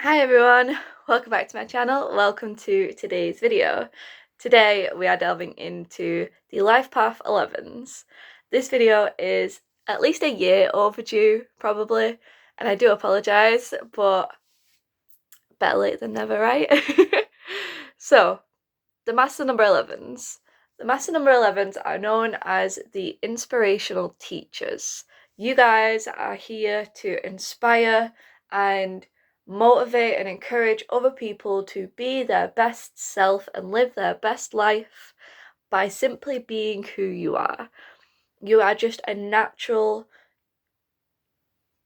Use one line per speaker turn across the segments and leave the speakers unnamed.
Hi everyone, welcome back to my channel. Welcome to today's video. Today we are delving into the Life Path 11s. This video is at least a year overdue, probably, and I do apologise, but better late than never, right? So, the Master Number 11s. The Master Number 11s are known as the Inspirational Teachers. You guys are here to inspire and motivate and encourage other people to be their best self and live their best life by simply being who you are. You are just a natural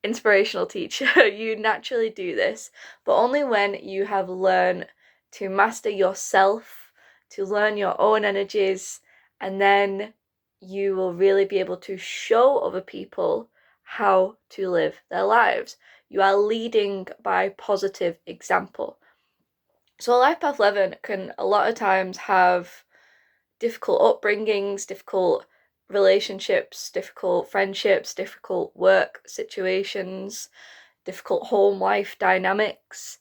inspirational teacher. You naturally do this, but only when you have learned to master yourself, to learn your own energies, and then you will really be able to show other people how to live their lives. You are leading by positive example. So a life path 11 can a lot of times have difficult upbringings, difficult relationships, difficult friendships, difficult work situations, difficult home life dynamics,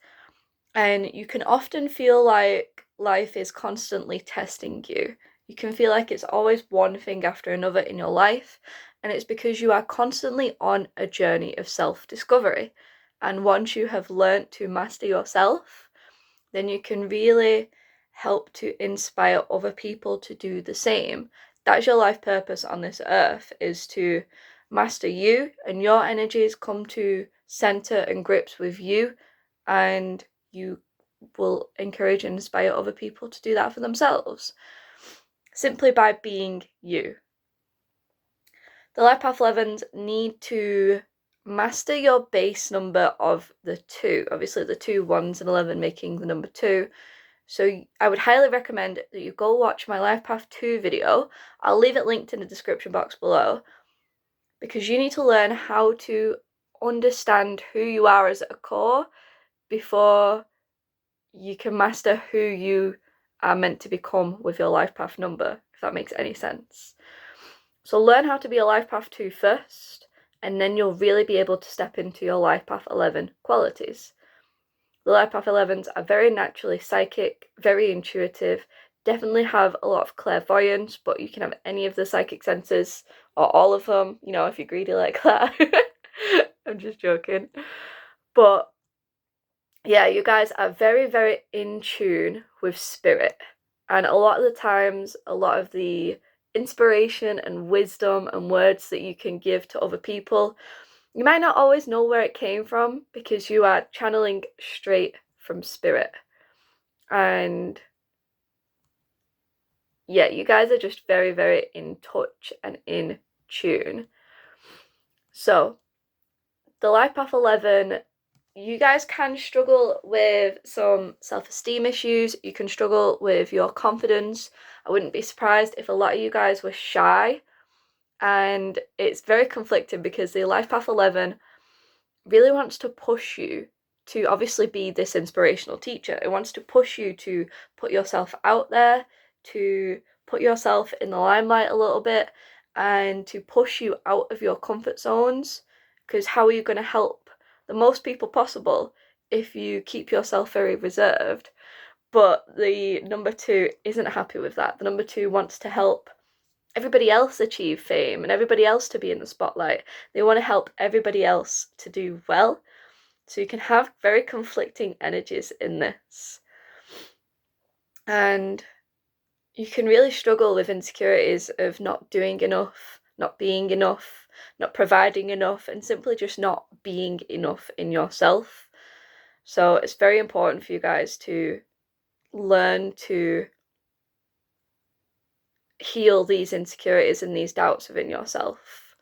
and you can often feel like life is constantly testing you. You can feel like it's always one thing after another in your life, and it's because you are constantly on a journey of self-discovery. And once you have learnt to master yourself, then you can really help to inspire other people to do the same. That's your life purpose on this earth, is to master you and your energies, come to center and grips with you, and you will encourage and inspire other people to do that for themselves simply by being you. The Life Path 11s need to master your base number of the 2. Obviously the 2 1s and 11 making the number 2. So I would highly recommend that you go watch my Life Path 2 video. I'll leave it linked in the description box below, because you need to learn how to understand who you are as a core before you can master who you are meant to become with your Life Path number, if that makes any sense. So learn how to be a Life Path 2 first, and then you'll really be able to step into your Life Path 11 qualities. The Life Path 11s are very naturally psychic, very intuitive, definitely have a lot of clairvoyance, but you can have any of the psychic senses, or all of them, you know, if you're greedy like that. I'm just joking. But yeah, you guys are very, very in tune with spirit. And a lot of the times, a lot of the inspiration and wisdom and words that you can give to other people, you might not always know where it came from, because you are channeling straight from spirit. And yeah, you guys are just very, very in touch and in tune. So, the Life Path 11, you guys can struggle with some self-esteem issues. You can struggle with your confidence. I wouldn't be surprised if a lot of you guys were shy. And it's very conflicting, because the Life Path 11 really wants to push you to obviously be this inspirational teacher. It wants to push you to put yourself out there, to put yourself in the limelight a little bit, and to push you out of your comfort zones. Because how are you going to help the most people possible if you keep yourself very reserved? But the number 2 isn't happy with that. The number 2 wants to help everybody else achieve fame and everybody else to be in the spotlight. They want to help everybody else to do well. So you can have very conflicting energies in this. And you can really struggle with insecurities of not doing enough, not being enough, not providing enough, and simply just not being enough in yourself. So it's very important for you guys to learn to heal these insecurities and these doubts within yourself.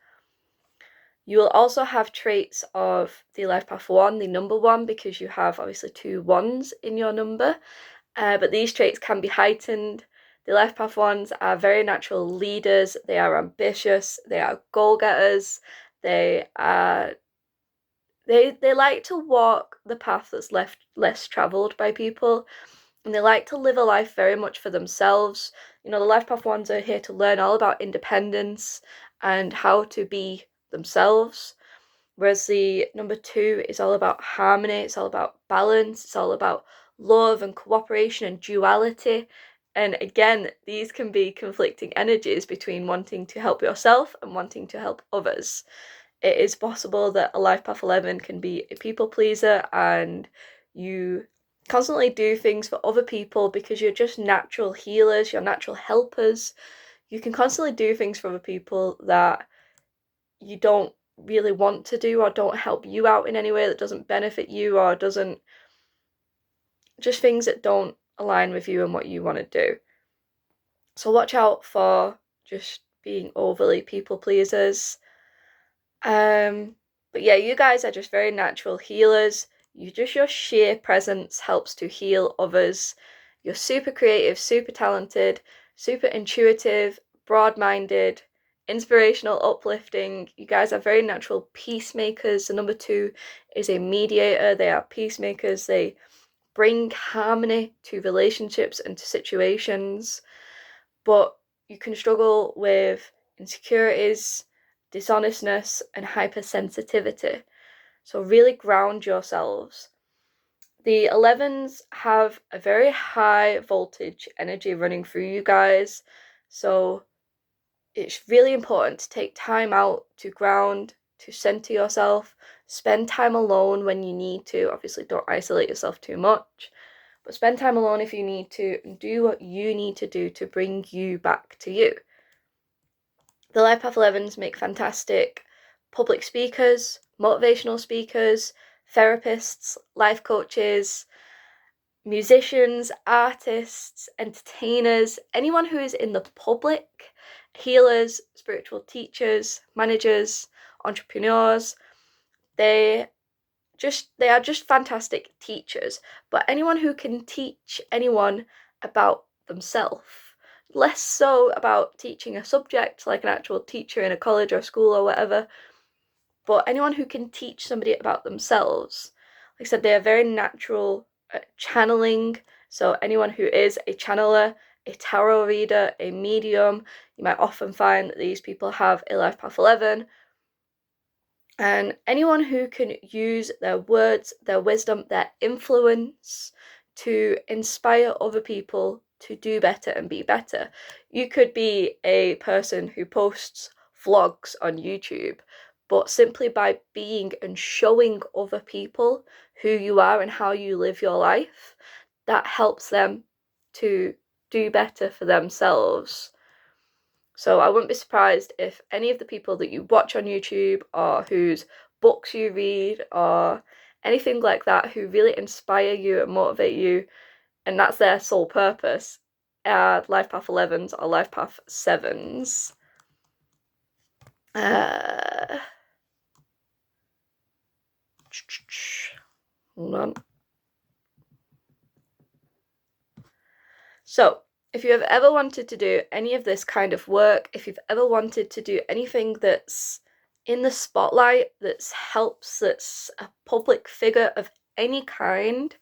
You will also have traits of the Life Path 1, the number 1, because you have obviously 2 1s in your number, but these traits can be heightened. The Life Path 1s are very natural leaders. They are ambitious. They are goal-getters. They like to walk the path that's left less travelled by people, and they like to live a life very much for themselves. You know, the Life Path 1s are here to learn all about independence and how to be themselves. Whereas the number 2 is all about harmony, it's all about balance, it's all about love and cooperation and duality. And again, these can be conflicting energies between wanting to help yourself and wanting to help others. It is possible that a life path 11 can be a people pleaser and you constantly do things for other people because you're just natural healers, you're natural helpers. You can constantly do things for other people that you don't really want to do or don't help you out in any way, that doesn't benefit you or doesn't, just things that don't align with you and what you want to do. So watch out for just being overly people pleasers. But yeah, you guys are just very natural healers. Your sheer presence helps to heal others. You're super creative, super talented, super intuitive, broad-minded, inspirational, uplifting. You guys are very natural peacemakers. The number 2 is a mediator. They are peacemakers. They bring harmony to relationships and to situations. But you can struggle with insecurities, dishonestness, and hypersensitivity. So really ground yourselves. The 11s have a very high voltage energy running through you guys. So it's really important to take time out to ground, to center yourself, spend time alone when you need to. Obviously, don't isolate yourself too much, but spend time alone if you need to, and do what you need to do to bring you back to you. The Life Path 11s make fantastic public speakers, motivational speakers, therapists, life coaches, musicians, artists, entertainers, anyone who is in the public, healers, spiritual teachers, managers, entrepreneurs. They are just fantastic teachers, but anyone who can teach anyone about themselves, less so about teaching a subject like an actual teacher in a college or school or whatever, but anyone who can teach somebody about themselves. Like I said, they are very natural at channeling. So anyone who is a channeler, a tarot reader, a medium, you might often find that these people have a life path 11. And anyone who can use their words, their wisdom, their influence to inspire other people to do better and be better. You could be a person who posts vlogs on YouTube, but simply by being and showing other people who you are and how you live your life, that helps them to do better for themselves. So I wouldn't be surprised if any of the people that you watch on YouTube or whose books you read or anything like that who really inspire you and motivate you, and that's their sole purpose, are Life Path 11s or Life Path 7s. Hold on. So, if you have ever wanted to do any of this kind of work, if you've ever wanted to do anything that's in the spotlight, that's a public figure of any kind,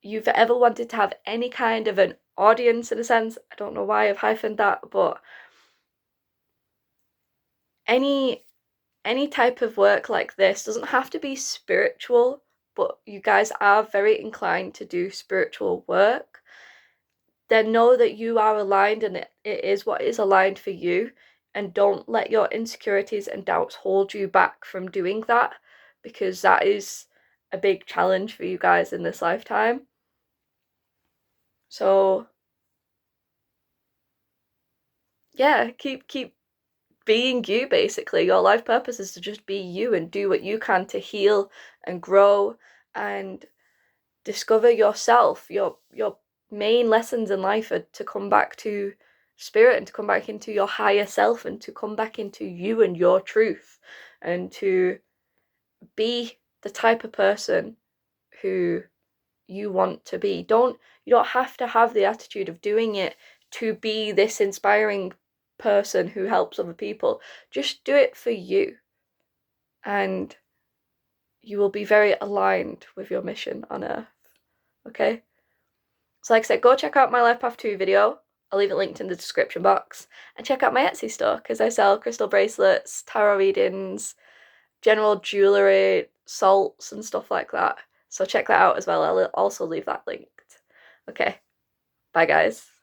you've ever wanted to have any kind of an audience in a sense, I don't know why I've hyphened that, but any type of work like this doesn't have to be spiritual, but you guys are very inclined to do spiritual work, then know that you are aligned and it is what is aligned for you, and don't let your insecurities and doubts hold you back from doing that, because that is a big challenge for you guys in this lifetime. So yeah, keep being you. Basically, your life purpose is to just be you and do what you can to heal and grow and discover yourself. Your main lessons in life are to come back to spirit and to come back into your higher self and to come back into you and your truth and to be the type of person who you want to be. You don't have to have the attitude of doing it to be this inspiring person who helps other people. Just do it for you, and you will be very aligned with your mission on earth. Okay? So like I said, go check out my Life Path 2 video. I'll leave it linked in the description box. And check out my Etsy store, because I sell crystal bracelets, tarot readings, general jewellery, salts and stuff like that. So check that out as well. I'll also leave that linked. Okay, bye guys.